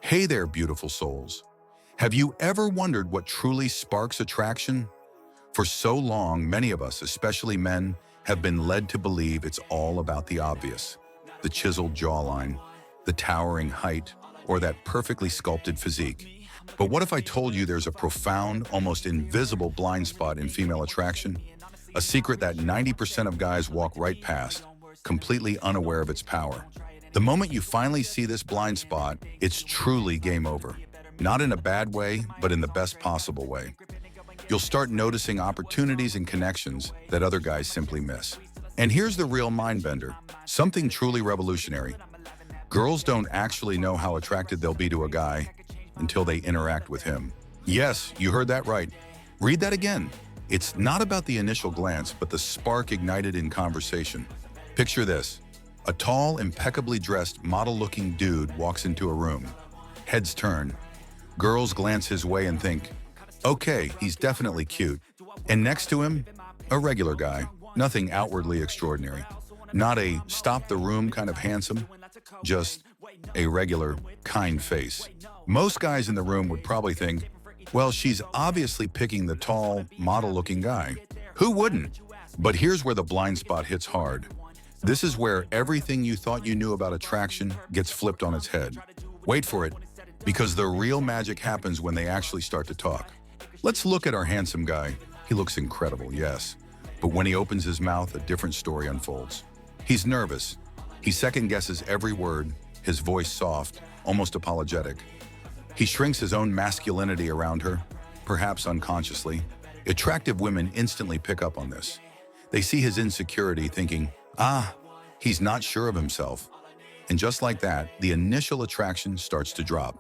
Hey there, beautiful souls. Have you ever wondered what truly sparks attraction? For so long, many of us, especially men, have been led to believe it's all about the obvious. The chiseled jawline, the towering height, or that perfectly sculpted physique. But what if I told you there's a profound, almost invisible blind spot in female attraction? A secret that 90% of guys walk right past, completely unaware of its power. The moment you finally see this blind spot, it's truly game over. Not in a bad way, but in the best possible way. You'll start noticing opportunities and connections that other guys simply miss. And here's the real mind bender, something truly revolutionary. Girls don't actually know how attracted they'll be to a guy until they interact with him. Yes, you heard that right. Read that again. It's not about the initial glance, but the spark ignited in conversation. Picture this. A tall, impeccably dressed, model-looking dude walks into a room. Heads turn. Girls glance his way and think, okay, he's definitely cute. And next to him, a regular guy, nothing outwardly extraordinary. Not a stop the room kind of handsome, just a regular, kind face. Most guys in the room would probably think, well, she's obviously picking the tall, model-looking guy. Who wouldn't? But here's where the blind spot hits hard. This is where everything you thought you knew about attraction gets flipped on its head. Wait for it, because the real magic happens when they actually start to talk. Let's look at our handsome guy. He looks incredible, yes. But when he opens his mouth, a different story unfolds. He's nervous. He second-guesses every word, his voice soft, almost apologetic. He shrinks his own masculinity around her, perhaps unconsciously. Attractive women instantly pick up on this. They see his insecurity, thinking, he's not sure of himself. And just like that, the initial attraction starts to drop.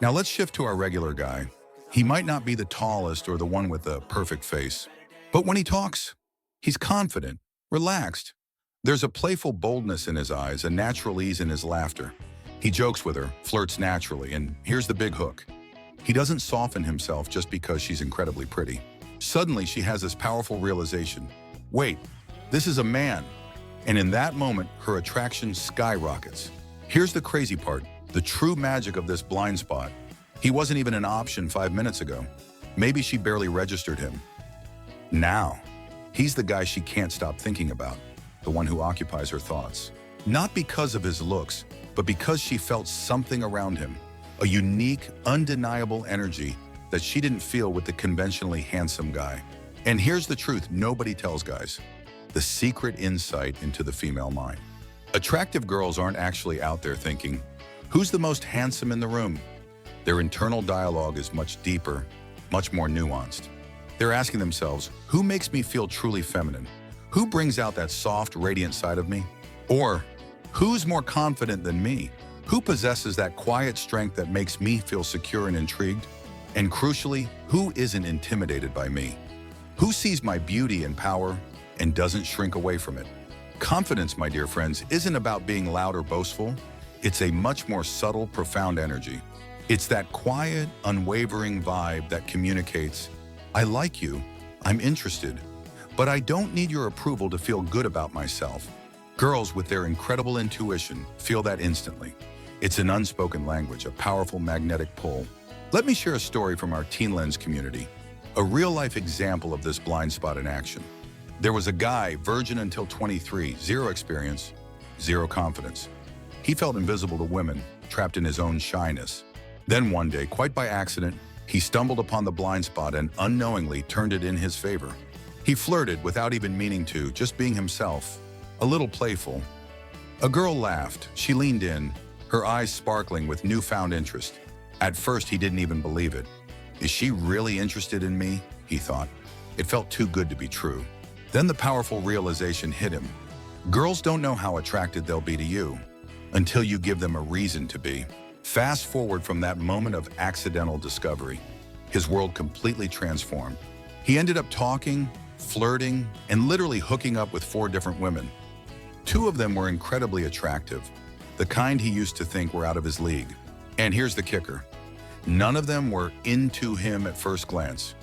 Now let's shift to our regular guy. He might not be the tallest or the one with the perfect face, but when he talks, he's confident, relaxed. There's a playful boldness in his eyes, a natural ease in his laughter. He jokes with her, flirts naturally, and here's the big hook. He doesn't soften himself just because she's incredibly pretty. Suddenly, she has this powerful realization. Wait, this is a man. And in that moment, her attraction skyrockets. Here's the crazy part, the true magic of this blind spot. He wasn't even an option 5 minutes ago. Maybe she barely registered him. Now, he's the guy she can't stop thinking about, the one who occupies her thoughts. Not because of his looks, but because she felt something around him, a unique, undeniable energy that she didn't feel with the conventionally handsome guy. And here's the truth nobody tells guys, the secret insight into the female mind. Attractive girls aren't actually out there thinking, who's the most handsome in the room? Their internal dialogue is much deeper, much more nuanced. They're asking themselves, who makes me feel truly feminine? Who brings out that soft, radiant side of me? Or, who's more confident than me? Who possesses that quiet strength that makes me feel secure and intrigued? And crucially, who isn't intimidated by me? Who sees my beauty and power and doesn't shrink away from it? Confidence, my dear friends, isn't about being loud or boastful. It's a much more subtle, profound energy. It's that quiet, unwavering vibe that communicates, I like you, I'm interested, but I don't need your approval to feel good about myself. Girls with their incredible intuition feel that instantly. It's an unspoken language, a powerful magnetic pull. Let me share a story from our Teen Lens community, a real-life example of this blind spot in action. There was a guy, virgin until 23, zero experience, zero confidence. He felt invisible to women, trapped in his own shyness. Then one day, quite by accident, he stumbled upon the blind spot and unknowingly turned it in his favor. He flirted without even meaning to, just being himself, a little playful. A girl laughed. She leaned in, her eyes sparkling with newfound interest. At first, he didn't even believe it. Is she really interested in me? He thought. It felt too good to be true. Then the powerful realization hit him. Girls don't know how attracted they'll be to you until you give them a reason to be. Fast forward from that moment of accidental discovery. His world completely transformed. He ended up talking, flirting, and literally hooking up with 4 different women. 2 of them were incredibly attractive, the kind he used to think were out of his league. And here's the kicker. None of them were into him at first glance.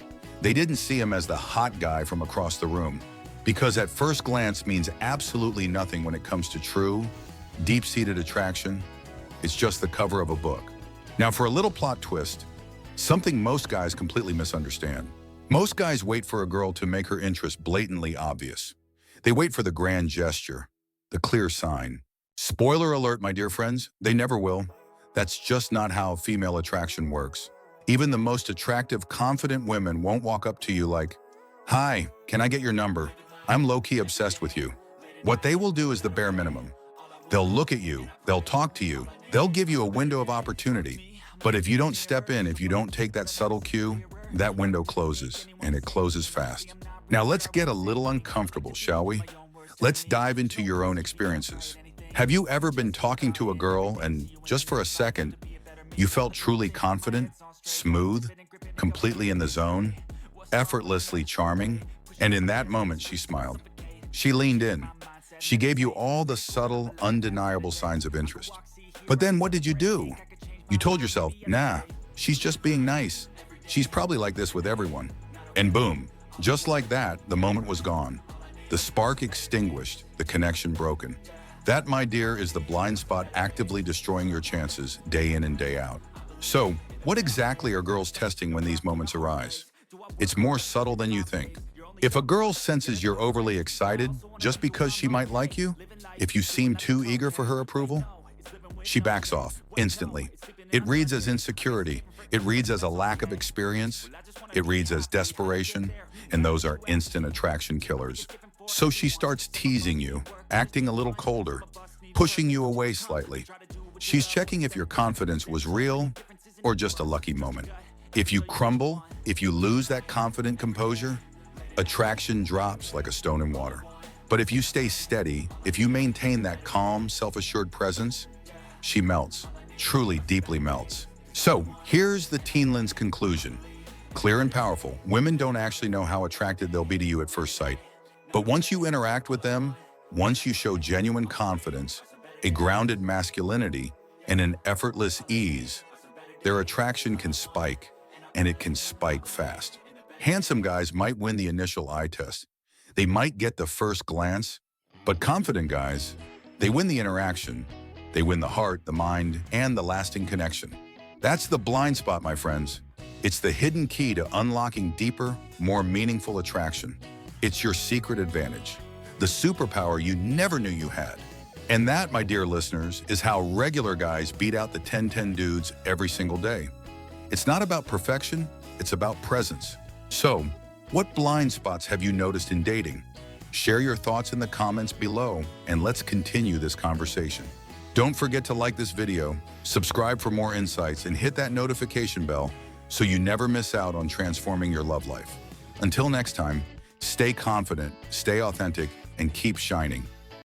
They didn't see him as the hot guy from across the room, because at first glance means absolutely nothing when it comes to true, deep-seated attraction. It's just the cover of a book. Now for a little plot twist, something most guys completely misunderstand. Most guys wait for a girl to make her interest blatantly obvious. They wait for the grand gesture, the clear sign. Spoiler alert, my dear friends, they never will. That's just not how female attraction works. Even the most attractive, confident women won't walk up to you like, "Hi, can I get your number? I'm low-key obsessed with you." What they will do is the bare minimum. They'll look at you, they'll talk to you, they'll give you a window of opportunity. But if you don't step in, if you don't take that subtle cue, that window closes, and it closes fast. Now let's get a little uncomfortable, shall we? Let's dive into your own experiences. Have you ever been talking to a girl and just for a second, you felt truly confident, smooth, completely in the zone, effortlessly charming? And in that moment, she smiled. She leaned in. She gave you all the subtle, undeniable signs of interest. But then what did you do? You told yourself, nah, she's just being nice. She's probably like this with everyone. And boom, just like that, the moment was gone. The spark extinguished, the connection broken. That, my dear, is the blind spot actively destroying your chances day in and day out. So, what exactly are girls testing when these moments arise? It's more subtle than you think. If a girl senses you're overly excited just because she might like you, if you seem too eager for her approval, she backs off instantly. It reads as insecurity. It reads as a lack of experience. It reads as desperation, and those are instant attraction killers. So she starts teasing you, acting a little colder, pushing you away slightly. She's checking if your confidence was real or just a lucky moment. If you crumble, if you lose that confident composure, attraction drops like a stone in water. But if you stay steady, if you maintain that calm, self-assured presence, she melts, truly deeply melts. So here's the Teenland's conclusion. Clear and powerful, women don't actually know how attracted they'll be to you at first sight. But once you interact with them, once you show genuine confidence, a grounded masculinity, and an effortless ease, their attraction can spike, and it can spike fast. Handsome guys might win the initial eye test. They might get the first glance, but confident guys, they win the interaction. They win the heart, the mind, and the lasting connection. That's the blind spot, my friends. It's the hidden key to unlocking deeper, more meaningful attraction. It's your secret advantage, the superpower you never knew you had. And that, my dear listeners, is how regular guys beat out the 10-10 dudes every single day. It's not about perfection, it's about presence. So, what blind spots have you noticed in dating? Share your thoughts in the comments below, and let's continue this conversation. Don't forget to like this video, subscribe for more insights, and hit that notification bell so you never miss out on transforming your love life. Until next time, stay confident, stay authentic, and keep shining.